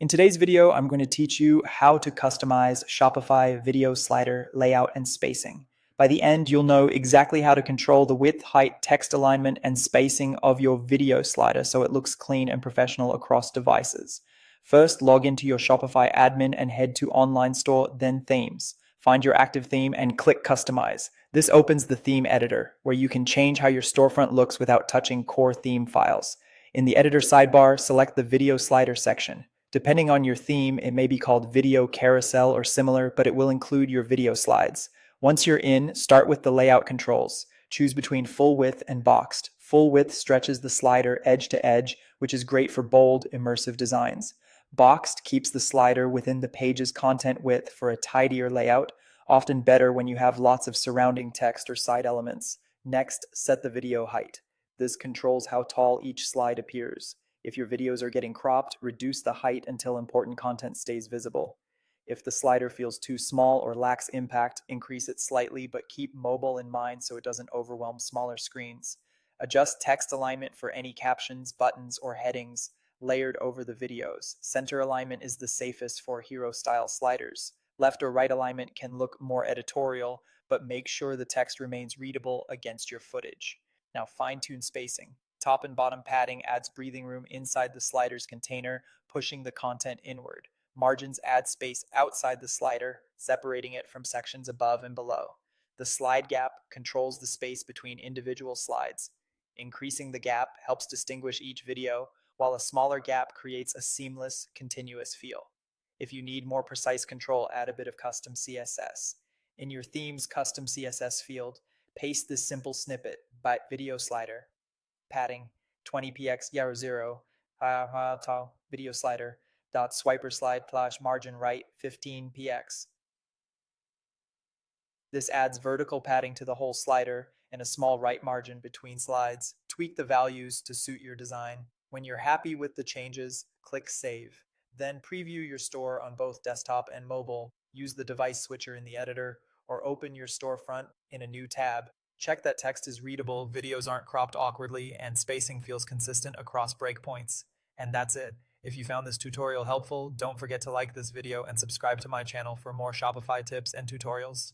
In today's video, I'm going to teach you how to customize Shopify video slider layout and spacing. By the end, you'll know exactly how to control the width, height, text alignment, and spacing of your video slider so it looks clean and professional across devices. First, log into your Shopify admin and head to Online Store, then Themes. Find your active theme and click Customize. This opens the theme editor, where you can change how your storefront looks without touching core theme files. In the editor sidebar, select the video slider section. Depending on your theme, it may be called video carousel or similar, but it will include your video slides. Once you're in, start with the layout controls. Choose between full width and boxed. Full width stretches the slider edge to edge, which is great for bold, immersive designs. Boxed keeps the slider within the page's content width for a tidier layout, often better when you have lots of surrounding text or side elements. Next, set the video height. This controls how tall each slide appears. If your videos are getting cropped, reduce the height until important content stays visible. If the slider feels too small or lacks impact, increase it slightly, but keep mobile in mind so it doesn't overwhelm smaller screens. Adjust text alignment for any captions, buttons, or headings layered over the videos. Center alignment is the safest for hero-style sliders. Left or right alignment can look more editorial, but make sure the text remains readable against your footage. Now fine-tune spacing. Top and bottom padding adds breathing room inside the slider's container, pushing the content inward. Margins add space outside the slider, separating it from sections above and below. The slide gap controls the space between individual slides. Increasing the gap helps distinguish each video, while a smaller gap creates a seamless, continuous feel. If you need more precise control, add a bit of custom CSS. In your theme's custom CSS field, paste this simple snippet by video slider. Padding 20px 0 video slider dot swiper slide flash margin right 15px. This adds vertical padding to the whole slider and a small right margin between slides. Tweak the values to suit your design. When you're happy with the changes, click Save. Then preview your store on both desktop and mobile. Use the device switcher in the editor or open your storefront in a new tab. Check that text is readable, videos aren't cropped awkwardly, and spacing feels consistent across breakpoints. And that's it. If you found this tutorial helpful, don't forget to like this video and subscribe to my channel for more Shopify tips and tutorials.